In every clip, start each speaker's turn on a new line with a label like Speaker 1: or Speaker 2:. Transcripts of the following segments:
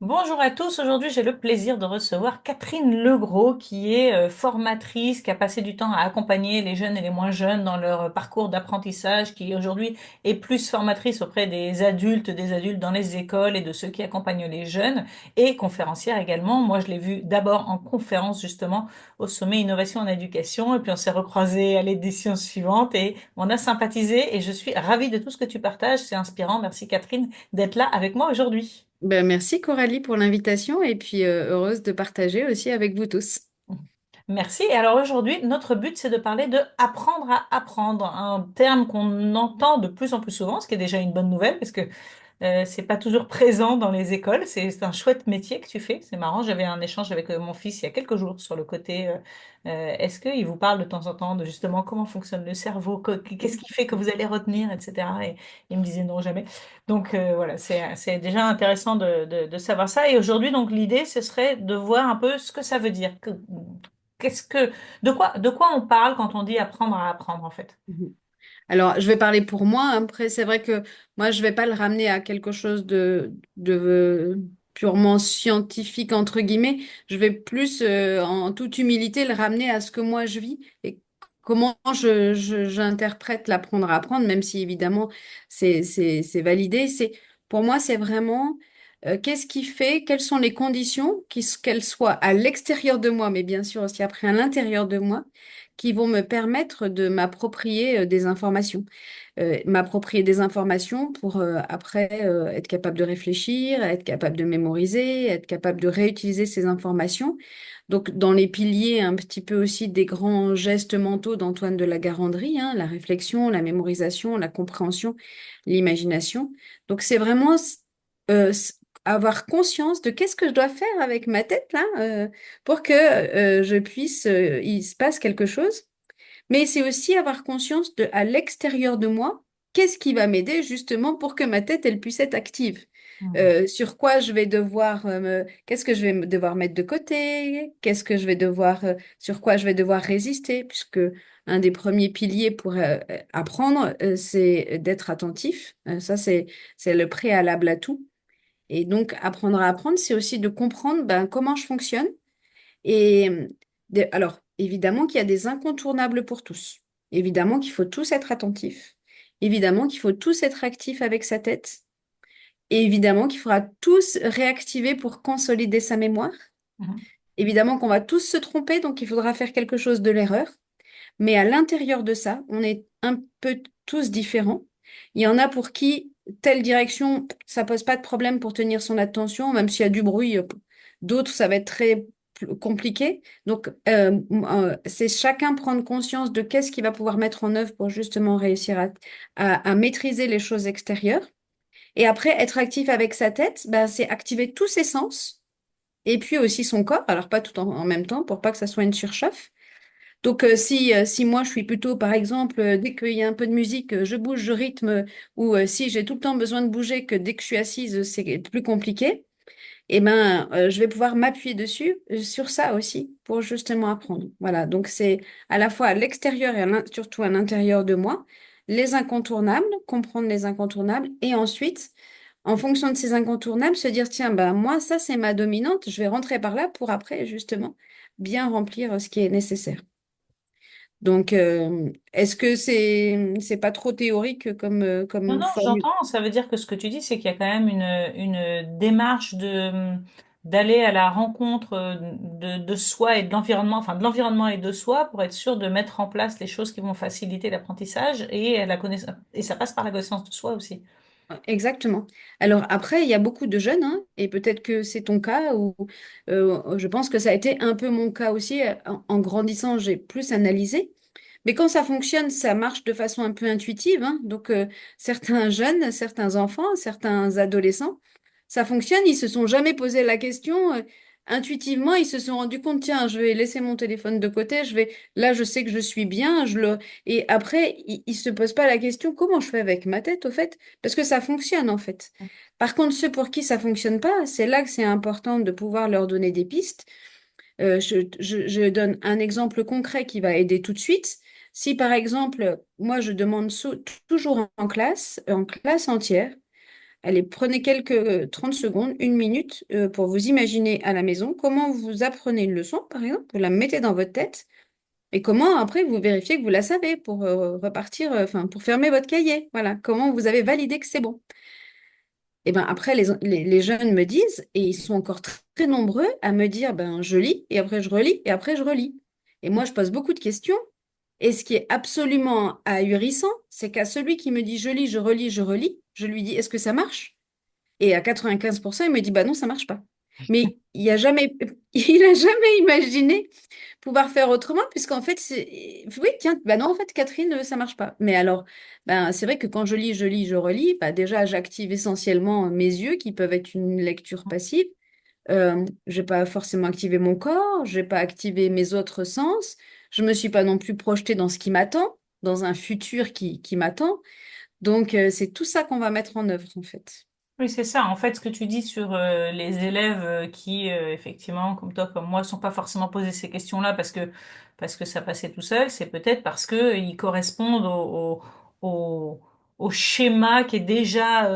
Speaker 1: Bonjour à tous, aujourd'hui j'ai le plaisir de recevoir Catherine Legros qui est formatrice, qui a passé du temps à accompagner les jeunes et les moins jeunes dans leur parcours d'apprentissage, qui aujourd'hui est plus formatrice auprès des adultes dans les écoles et de ceux qui accompagnent les jeunes et conférencière également. Moi je l'ai vue d'abord en conférence justement au sommet Innovation en Éducation et puis on s'est recroisés à l'édition suivante et on a sympathisé et je suis ravie de tout ce que tu partages, c'est inspirant. Merci Catherine d'être là avec moi aujourd'hui.
Speaker 2: Ben, merci Coralie pour l'invitation et puis heureuse de partager aussi avec vous tous.
Speaker 1: Merci. Et alors aujourd'hui, notre but, c'est de parler de apprendre à apprendre, un terme qu'on entend de plus en plus souvent, ce qui est déjà une bonne nouvelle parce que c'est pas toujours présent dans les écoles. C'est un chouette métier que tu fais. C'est marrant. J'avais un échange avec mon fils il y a quelques jours sur le côté. Est-ce qu'il vous parle de temps en temps de justement comment fonctionne le cerveau, qu'est-ce qui fait que vous allez retenir, etc. Et il me disait non jamais. Donc voilà, c'est déjà intéressant de savoir ça. Et aujourd'hui, donc l'idée, ce serait de voir un peu ce que ça veut dire. Qu'est-ce que, de quoi on parle quand on dit apprendre à apprendre en fait?
Speaker 2: Mhm. Alors, je vais parler pour moi. Après, c'est vrai que moi, je vais pas le ramener à quelque chose de purement scientifique, entre guillemets. Je vais plus, en toute humilité, le ramener à ce que moi, je vis et comment j'interprète l'apprendre à apprendre, même si, évidemment, c'est validé. Pour moi, c'est vraiment qu'est-ce qui fait, quelles sont les conditions, qu'elles soient à l'extérieur de moi, mais bien sûr aussi après à l'intérieur de moi, qui vont me permettre de m'approprier des informations. M'approprier des informations pour après être capable de réfléchir, être capable de mémoriser, être capable de réutiliser ces informations. Donc, dans les piliers un petit peu aussi des grands gestes mentaux d'Antoine de la Garandrie, hein, la réflexion, la mémorisation, la compréhension, l'imagination. Donc, c'est vraiment avoir conscience de qu'est-ce que je dois faire avec ma tête là pour que je puisse, il se passe quelque chose. Mais c'est aussi avoir conscience de, à l'extérieur de moi, qu'est-ce qui va m'aider justement pour que ma tête, elle puisse être active.
Speaker 1: Hmm.
Speaker 2: Sur quoi je vais devoir, qu'est-ce que je vais devoir mettre de côté, qu'est-ce que je vais devoir, sur quoi je vais devoir résister, puisque un des premiers piliers pour apprendre, c'est d'être attentif. Ça, c'est le préalable à tout. Et donc, apprendre à apprendre, c'est aussi de comprendre ben, comment je fonctionne et alors, évidemment qu'il y a des incontournables pour tous. Évidemment qu'il faut tous être attentifs. Évidemment qu'il faut tous être actifs avec sa tête. Et évidemment qu'il faudra tous réactiver pour consolider sa mémoire.
Speaker 1: Mhm.
Speaker 2: Évidemment qu'on va tous se tromper, donc il faudra faire quelque chose de l'erreur. Mais à l'intérieur de ça, on est un peu tous différents. Il y en a pour qui telle direction, ça pose pas de problème pour tenir son attention, même s'il y a du bruit. D'autres, ça va être très compliqué. Donc, c'est chacun prendre conscience de qu'est-ce qu'il va pouvoir mettre en œuvre pour justement réussir à maîtriser les choses extérieures. Et après, être actif avec sa tête, ben, c'est activer tous ses sens et puis aussi son corps. Alors, pas tout en même temps pour pas que ça soit une surchauffe. Donc, si moi, je suis plutôt, par exemple, dès qu'il y a un peu de musique, je bouge, je rythme, ou si j'ai tout le temps besoin de bouger, que dès que je suis assise, c'est plus compliqué, eh ben, je vais pouvoir m'appuyer dessus, sur ça aussi, pour justement apprendre. Voilà, donc c'est à la fois à l'extérieur et surtout à l'intérieur de moi, les incontournables, comprendre les incontournables, et ensuite, en fonction de ces incontournables, se dire, tiens, ben, moi, ça, c'est ma dominante, je vais rentrer par là pour après, justement, bien remplir ce qui est nécessaire. Donc, est-ce que c'est pas trop théorique comme,
Speaker 1: Non,
Speaker 2: comme
Speaker 1: non,
Speaker 2: formule?
Speaker 1: j'entends. Ça veut dire que ce que tu dis, c'est qu'il y a quand même une démarche d'aller à la rencontre de soi et de l'environnement, enfin de l'environnement et de soi pour être sûr de mettre en place les choses qui vont faciliter l'apprentissage et la connaissance, et ça passe par la connaissance de soi aussi.
Speaker 2: Exactement. Alors après, il y a beaucoup de jeunes, hein, et peut-être que c'est ton cas, ou je pense que ça a été un peu mon cas aussi. En grandissant, j'ai plus analysé. Mais quand ça fonctionne, ça marche de façon un peu intuitive, hein. Donc, certains jeunes, certains enfants, certains adolescents, ça fonctionne. Ils se sont jamais posé la question. Intuitivement, ils se sont rendus compte, tiens, je vais laisser mon téléphone de côté. Là, je sais que je suis bien. Et après, ils se posent pas la question, comment je fais avec ma tête, au fait? Parce que ça fonctionne, en fait. Par contre, ceux pour qui ça fonctionne pas, c'est là que c'est important de pouvoir leur donner des pistes. Je donne un exemple concret qui va aider tout de suite. Si par exemple, moi je demande toujours en classe entière, Allez, prenez quelques 30 secondes, une minute pour vous imaginer à la maison comment vous apprenez une leçon, par exemple, vous la mettez dans votre tête et comment après vous vérifiez que vous la savez pour repartir, enfin pour fermer votre cahier. Voilà, comment vous avez validé que c'est bon. Et ben après, les jeunes me disent, et ils sont encore très nombreux à me dire, ben je lis, et après je relis, et après je relis. Et moi, je pose beaucoup de questions. Et ce qui est absolument ahurissant, c'est qu'à celui qui me dit je lis, je relis, je relis, je lui dis est-ce que ça marche? Et à 95%, il me dit bah non, ça marche pas. Mais il a jamais, il a jamais imaginé pouvoir faire autrement, puisqu'en fait, oui, tiens, bah non, en fait, Catherine, ça marche pas. Mais alors, ben, c'est vrai que quand je lis, je relis, bah déjà, j'active essentiellement mes yeux, qui peuvent être une lecture passive. J'ai pas forcément activé mon corps, j'ai pas activé mes autres sens, je me suis pas non plus projetée dans ce qui m'attend, dans un futur qui m'attend. Donc, c'est tout ça qu'on va mettre en œuvre, en fait.
Speaker 1: Oui, c'est ça. En fait, ce que tu dis sur les élèves qui, effectivement, comme toi, comme moi, sont pas forcément posés ces questions-là parce que ça passait tout seul, c'est peut-être parce que ils correspondent au, au schéma qui est déjà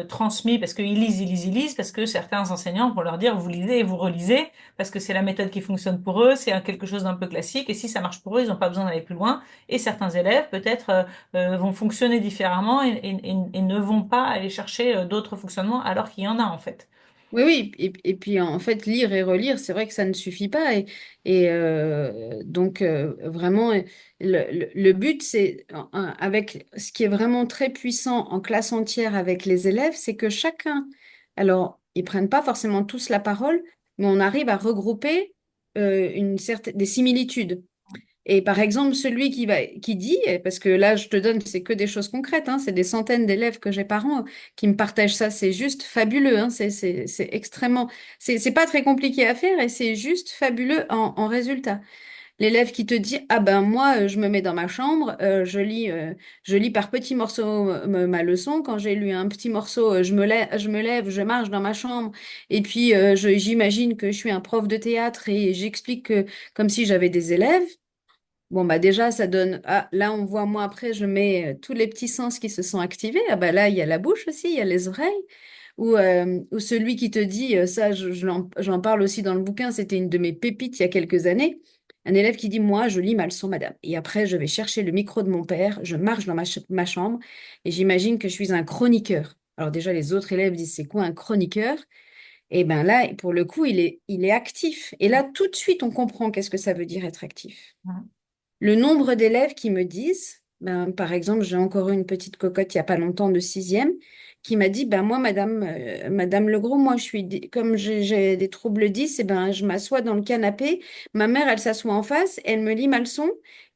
Speaker 1: transmis, parce qu'ils lisent, ils lisent, ils lisent, parce que certains enseignants vont leur dire vous lisez et vous relisez, parce que c'est la méthode qui fonctionne pour eux, c'est quelque chose d'un peu classique, et si ça marche pour eux, ils n'ont pas besoin d'aller plus loin. Et certains élèves, peut-être vont fonctionner différemment et ne vont pas aller chercher d'autres fonctionnements alors qu'il y en a en fait.
Speaker 2: Oui, oui, et puis en fait, lire et relire, c'est vrai que ça ne suffit pas. Donc, vraiment, le but, c'est, avec ce qui est vraiment très puissant en classe entière avec les élèves, c'est que chacun, alors, ils prennent pas forcément tous la parole, mais on arrive à regrouper des similitudes. Et par exemple, celui qui dit, parce que là, je te donne, c'est que des choses concrètes, hein, c'est des centaines d'élèves que j'ai par an qui me partagent ça, c'est juste fabuleux, hein, c'est extrêmement, c'est pas très compliqué à faire et c'est juste fabuleux en résultat. L'élève qui te dit, ah ben moi, je me mets dans ma chambre, je lis par petits morceaux ma leçon. Quand j'ai lu un petit morceau, je me lève, je marche dans ma chambre et puis j'imagine que je suis un prof de théâtre et j'explique comme si j'avais des élèves. Bon, bah déjà, ça donne. Ah, là, on voit, moi, après, je mets tous les petits sens qui se sont activés. Ah, bah là, il y a la bouche aussi, il y a les oreilles. Ou celui qui te dit, ça, j'en parle aussi dans le bouquin, c'était une de mes pépites il y a quelques années. Un élève qui dit, moi, je lis ma leçon, madame. Et après, je vais chercher le micro de mon père, je marche dans ma chambre et j'imagine que je suis un chroniqueur. Alors, déjà, les autres élèves disent, c'est quoi un chroniqueur? Et ben là, pour le coup, il est actif. Et là, tout de suite, on comprend qu'est-ce que ça veut dire être actif. Le nombre d'élèves qui me disent, ben, par exemple, j'ai encore eu une petite cocotte il n'y a pas longtemps de sixième qui m'a dit, ben moi, Madame Legros, moi, comme j'ai des troubles 10, et ben, je m'assois dans le canapé. Ma mère, elle s'assoit en face, elle me lit ma leçon,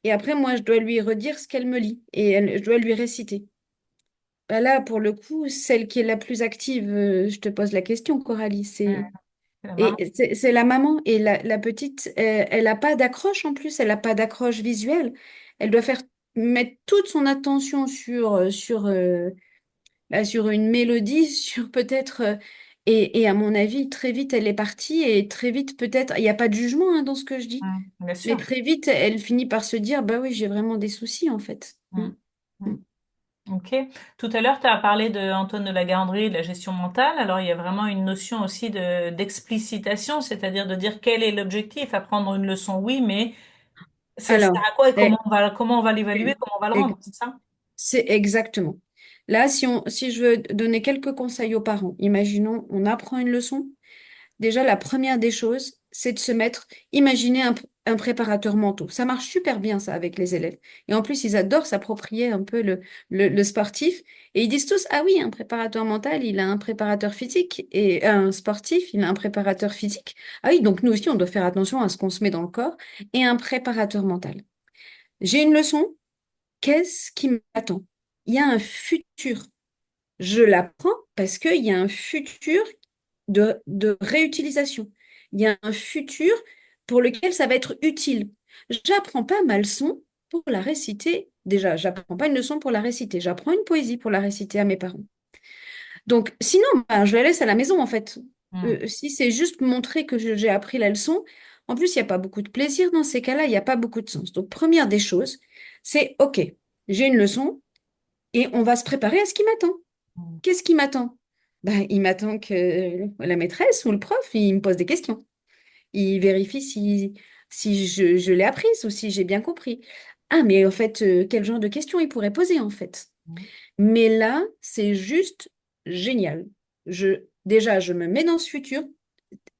Speaker 2: et après, moi, je dois lui redire ce qu'elle me lit, et je dois lui réciter. Ben là, pour le coup, celle qui est la plus active, je te pose la question, Coralie,
Speaker 1: Mm. C'est la maman.
Speaker 2: et c'est la maman et la petite, elle n'a pas d'accroche en plus, elle n'a pas d'accroche visuelle. Elle doit faire mettre toute son attention sur une mélodie, sur peut-être. Et à mon avis, très vite, elle est partie et très vite, peut-être, il n'y a pas de jugement hein, dans ce que je dis,
Speaker 1: Bien
Speaker 2: mais
Speaker 1: sûr.
Speaker 2: très vite, elle finit par se dire, bah oui, j'ai vraiment des soucis en fait. Mm.
Speaker 1: Mm.
Speaker 2: Mm.
Speaker 1: Mm. Ok. Tout à l'heure, tu as parlé de Antoine de la Garandrie, de la gestion mentale. Alors, il y a vraiment une notion aussi d'explicitation, c'est-à-dire de dire quel est l'objectif. Apprendre une leçon, oui, mais ça sert
Speaker 2: Alors,
Speaker 1: à quoi et
Speaker 2: eh,
Speaker 1: comment on va l'évaluer, comment on va le
Speaker 2: eh,
Speaker 1: rendre, c'est ça?
Speaker 2: c'est exactement. Là, si je veux donner quelques conseils aux parents, imaginons, on apprend une leçon. Déjà, la première des choses, c'est de se mettre, imaginer un préparateur mental. Ça marche super bien, ça, avec les élèves. Et en plus, ils adorent s'approprier un peu le sportif. Et ils disent tous, ah oui, un préparateur mental, il a un préparateur physique. Et un sportif, il a un préparateur physique. Ah oui, donc nous aussi, on doit faire attention à ce qu'on se met dans le corps. Et un préparateur mental. J'ai une leçon. Qu'est-ce qui m'attend? Il y a un futur. Je l'apprends parce qu'il y a un futur de réutilisation. Il y a un futur pour lequel ça va être utile. J'apprends pas ma leçon pour la réciter. Déjà, j'apprends pas une leçon pour la réciter. J'apprends une poésie pour la réciter à mes parents. Donc, sinon, ben, je la laisse à la maison, en fait.
Speaker 1: Mm.
Speaker 2: Si c'est juste montrer que j'ai appris la leçon, en plus, il n'y a pas beaucoup de plaisir dans ces cas-là, il n'y a pas beaucoup de sens. Donc, première des choses, c'est OK, j'ai une leçon et on va se préparer à ce qui m'attend.
Speaker 1: Mm.
Speaker 2: Qu'est-ce qui m'attend? Ben, il m'attend que la maîtresse ou le prof, il me pose des questions. Il vérifie si je l'ai apprise ou si j'ai bien compris. Ah, mais en fait, quel genre de questions il pourrait poser en fait? Mais là, c'est juste génial. Déjà, je me mets dans ce futur.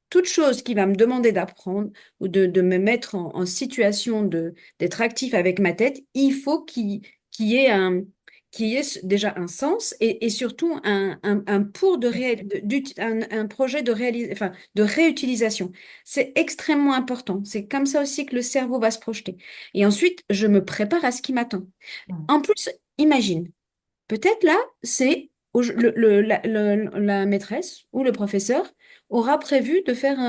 Speaker 2: Toute chose qui va me demander d'apprendre ou de me mettre en situation d'être actif avec ma tête, il faut qu'il y ait qu'il y ait déjà un sens et surtout un pour un projet enfin, de réutilisation. C'est extrêmement important. C'est comme ça aussi que le cerveau va se projeter. Et ensuite, je me prépare à ce qui m'attend.
Speaker 1: Mm.
Speaker 2: En plus, imagine. Peut-être là, c'est la maîtresse ou le professeur aura prévu de faire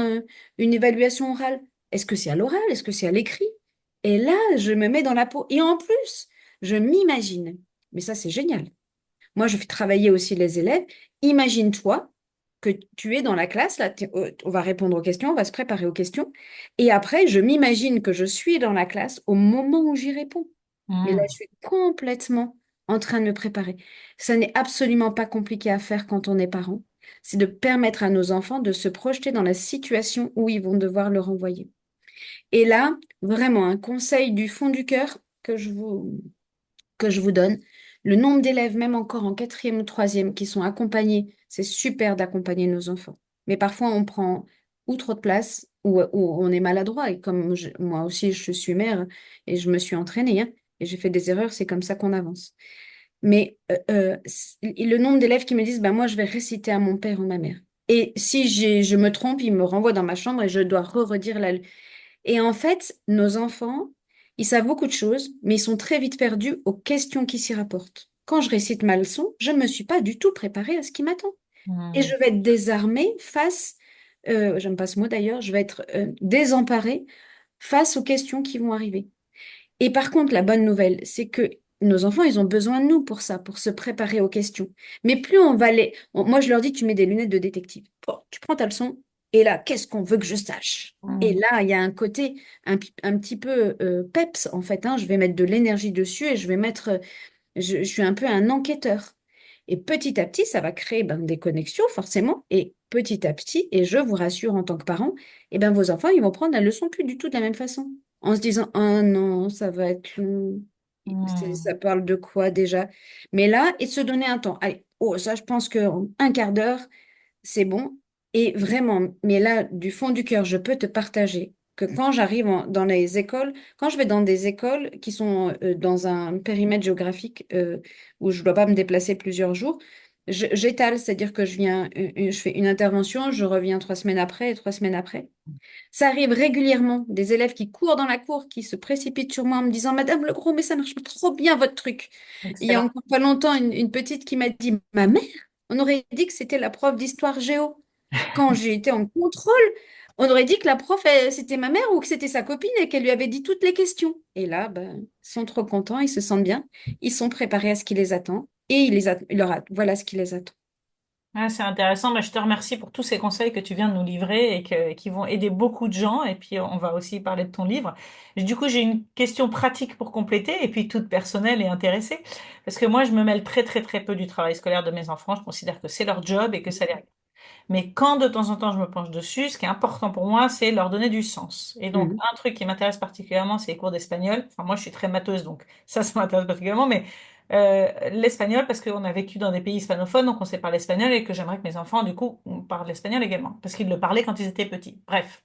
Speaker 2: une évaluation orale. Est-ce que c'est à l'oral? Est-ce que c'est à l'écrit? Et là, je me mets dans la peau. Et en plus, je m'imagine. Mais ça, c'est génial. Moi, je fais travailler aussi les élèves. Imagine-toi que tu es dans la classe, là, on va répondre aux questions, on va se préparer aux questions. Et après, je m'imagine que je suis dans la classe au moment où j'y réponds. Mais là,
Speaker 1: Mm.
Speaker 2: je suis complètement en train de me préparer. Ça n'est absolument pas compliqué à faire quand on est parent. C'est de permettre à nos enfants de se projeter dans la situation où ils vont devoir le renvoyer. Et là, vraiment, un conseil du fond du cœur que je vous donne, le nombre d'élèves, même encore en quatrième ou troisième, qui sont accompagnés, c'est super d'accompagner nos enfants. Mais parfois, on prend ou trop de place ou on est maladroit. Et comme moi aussi, je suis mère et je me suis entraînée, hein, et j'ai fait des erreurs, c'est comme ça qu'on avance. Mais le nombre d'élèves qui me disent, bah, moi, je vais réciter à mon père ou ma mère. Et si je me trompe, ils me renvoient dans ma chambre et je dois redire la... Et en fait, nos enfants, ils savent beaucoup de choses, mais ils sont très vite perdus aux questions qui s'y rapportent. Quand je récite ma leçon, je ne me suis pas du tout préparée à ce qui m'attend. Et
Speaker 1: Mm.
Speaker 2: je vais être désarmée face, j'aime pas ce mot d'ailleurs, je vais être désemparée face aux questions qui vont arriver. Et par contre, la bonne nouvelle, c'est que nos enfants, ils ont besoin de nous pour ça, pour se préparer aux questions. Mais plus on va les... Moi, je leur dis, tu mets des lunettes de détective. Bon, tu prends ta leçon, et là, qu'est-ce qu'on veut que je sache? Et
Speaker 1: Mm.
Speaker 2: là, il y a un côté un petit peu peps, en fait, hein. Je vais mettre de l'énergie dessus et je vais mettre... je suis un peu un enquêteur. Et petit à petit, ça va créer ben, des connexions, forcément. Et petit à petit, et je vous rassure en tant que parent, eh ben, vos enfants, ils vont prendre la leçon plus du tout de la même façon. En se disant, oh non, ça va être long. Ça
Speaker 1: Mm.
Speaker 2: parle de quoi déjà? Mais là, et de se donner un temps. Allez, oh, ça, je pense que un quart d'heure, c'est bon. Et vraiment, mais là, du fond du cœur, je peux te partager que quand j'arrive dans les écoles, quand je vais dans des écoles qui sont dans un périmètre géographique où je ne dois pas me déplacer plusieurs jours, j'étale, c'est-à-dire que je fais une intervention, je reviens 3 semaines après et 3 semaines après. Ça arrive régulièrement, des élèves qui courent dans la cour, qui se précipitent sur moi en me disant, Madame Legros, mais ça marche trop bien votre truc. Il y a
Speaker 1: Excellent.
Speaker 2: encore pas longtemps, une petite qui m'a dit, ma mère, on aurait dit que c'était la prof d'histoire géo. Quand j'ai été en contrôle, on aurait dit que la prof, c'était ma mère ou que c'était sa copine et qu'elle lui avait dit toutes les questions. Et là, ben, ils sont trop contents, ils se sentent bien, ils sont préparés à ce qui les attend et voilà ce qui les attend.
Speaker 1: Ah, c'est intéressant. Bah, je te remercie pour tous ces conseils que tu viens de nous livrer qui vont aider beaucoup de gens. Et puis, on va aussi parler de ton livre. Du coup, j'ai une question pratique pour compléter et puis toute personnelle et intéressée. Parce que moi, je me mêle très, très, très peu du travail scolaire de mes enfants. Je considère que c'est leur job et que ça les regarde. Mais quand de temps en temps je me penche dessus, ce qui est important pour moi, c'est leur donner du sens. Et donc,
Speaker 2: Mhm.
Speaker 1: un truc qui m'intéresse particulièrement, c'est les cours d'espagnol. Enfin, moi, je suis très mateuse, donc ça m'intéresse particulièrement. Mais l'espagnol, parce qu'on a vécu dans des pays hispanophones, donc on sait parler espagnol et que j'aimerais que mes enfants, du coup, parlent l'espagnol également, parce qu'ils le parlaient quand ils étaient petits. Bref.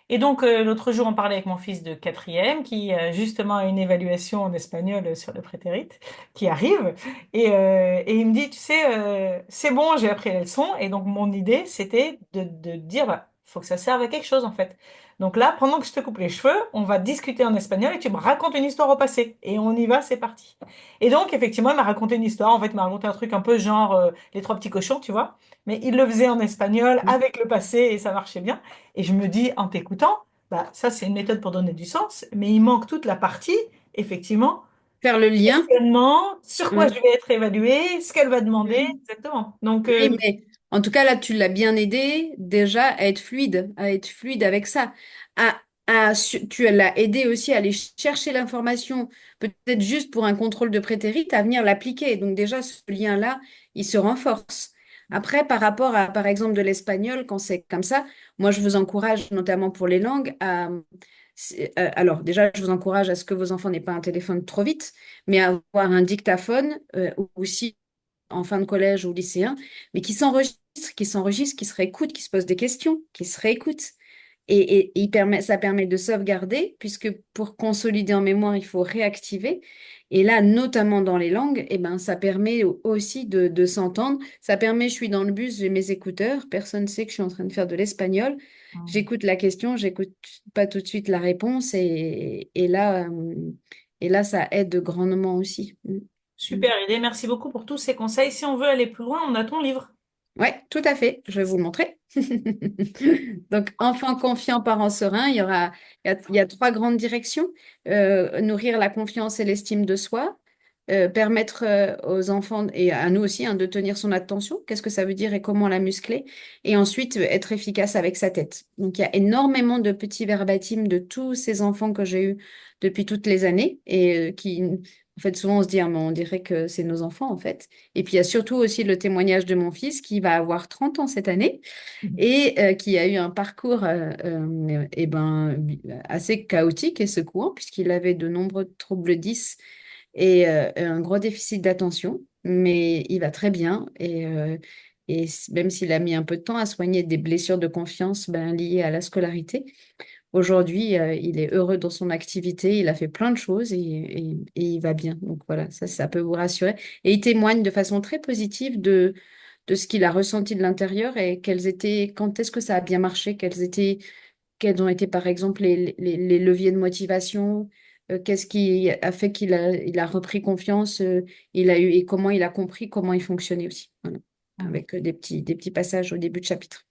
Speaker 1: Et donc, l'autre jour, on parlait avec mon fils de quatrième qui, justement, a une évaluation en espagnol sur le prétérit qui arrive. Et il me dit, tu sais, c'est bon, j'ai appris la leçon. Et donc, mon idée, c'était de dire, bah, faut que ça serve à quelque chose, en fait. Donc là, pendant que je te coupe les cheveux, on va discuter en espagnol et tu me racontes une histoire au passé. Et on y va, c'est parti. Et donc, effectivement, il m'a raconté une histoire. En fait, il m'a raconté un truc un peu genre Les Trois Petits Cochons, tu vois. Mais il le faisait en espagnol avec le passé et ça marchait bien. Et je me dis, en t'écoutant, bah, ça, c'est une méthode pour donner du sens, mais il manque toute la partie, effectivement,
Speaker 2: Faire le lien.
Speaker 1: questionnement, sur quoi je
Speaker 2: Mm.
Speaker 1: vais être évaluée, ce qu'elle va demander,
Speaker 2: Mm.
Speaker 1: exactement. Donc,
Speaker 2: Oui, mais en tout cas, là, tu l'as bien aidé déjà à être fluide avec ça. Tu l'as aidé aussi à aller chercher l'information, peut-être juste pour un contrôle de prétérit, à venir l'appliquer. Donc déjà, ce lien-là, il se renforce. Après, par rapport à, par exemple, de l'espagnol, quand c'est comme ça, moi, je vous encourage, notamment pour les langues, à... alors, déjà, je vous encourage à ce que vos enfants n'aient pas un téléphone trop vite, mais à avoir un dictaphone, ou aussi en fin de collège ou lycéen, mais qui se réécoute, qui se pose des questions, qui se réécoute. Et ça permet de sauvegarder, puisque pour consolider en mémoire, il faut réactiver. Et là, notamment dans les langues, eh ben, ça permet aussi de s'entendre. Ça permet, je suis dans le bus, j'ai mes écouteurs, personne ne sait que je suis en train de faire de l'espagnol.
Speaker 1: Mm.
Speaker 2: J'écoute la question, j'écoute pas tout de suite la réponse, et là, ça aide grandement aussi. Mm.
Speaker 1: Super idée, merci beaucoup pour tous ces conseils. Si on veut aller plus loin, on a ton livre.
Speaker 2: Ouais, tout à fait. Je vais vous le montrer. Donc, enfant confiant, parent serein, il y a trois grandes directions. Nourrir la confiance et l'estime de soi, permettre aux enfants et à nous aussi, hein, de tenir son attention. Qu'est-ce que ça veut dire et comment la muscler? Et ensuite, être efficace avec sa tête. Donc, il y a énormément de petits verbatims de tous ces enfants que j'ai eus depuis toutes les années et en fait, souvent on se dit, ah, mais on dirait que c'est nos enfants, en fait. Et puis, il y a surtout aussi le témoignage de mon fils qui va avoir 30 ans cette année et qui a eu un parcours assez chaotique et secouant, puisqu'il avait de nombreux troubles 10 et un gros déficit d'attention. Mais il va très bien même s'il a mis un peu de temps à soigner des blessures de confiance liées à la scolarité, aujourd'hui, il est heureux dans son activité, il a fait plein de choses et il va bien. Donc voilà, ça peut vous rassurer. Et il témoigne de façon très positive de ce qu'il a ressenti de l'intérieur et quand est-ce que ça a bien marché, quels ont été par exemple les leviers de motivation, qu'est-ce qui a fait il a repris confiance, et comment il a compris comment il fonctionnait aussi. Voilà.
Speaker 1: Mm.
Speaker 2: Avec des petits passages au début de chapitre.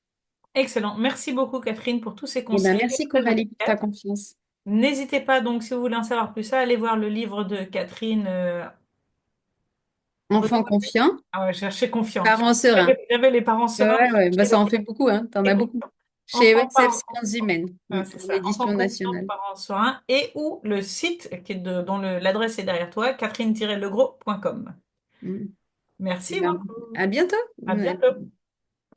Speaker 1: Excellent. Merci beaucoup, Catherine, pour tous ces
Speaker 2: Eh ben,
Speaker 1: conseils
Speaker 2: merci
Speaker 1: très
Speaker 2: Coralie pour ta
Speaker 1: efficaces.
Speaker 2: confiance.
Speaker 1: N'hésitez pas, donc, si vous voulez en savoir plus, à aller voir le livre de Catherine.
Speaker 2: Enfant confiant,
Speaker 1: Ah ouais, chercher confiant.
Speaker 2: parent serein.
Speaker 1: J'avais les parents sereins.
Speaker 2: Ouais, ouais, bah,
Speaker 1: Chez
Speaker 2: ça en fait beaucoup, hein. T'en
Speaker 1: et
Speaker 2: as beaucoup.
Speaker 1: confiant.
Speaker 2: Chez
Speaker 1: Enfant,
Speaker 2: EXF
Speaker 1: parent,
Speaker 2: Sciences Humaines,
Speaker 1: c'est
Speaker 2: en
Speaker 1: ça. Enfant
Speaker 2: édition
Speaker 1: confiant,
Speaker 2: nationale.
Speaker 1: parent serein. Et ou le site dont l'adresse est derrière toi, catherine-legros.com.
Speaker 2: Mm. Eh
Speaker 1: Merci
Speaker 2: ben,
Speaker 1: beaucoup.
Speaker 2: à bientôt.
Speaker 1: À bientôt.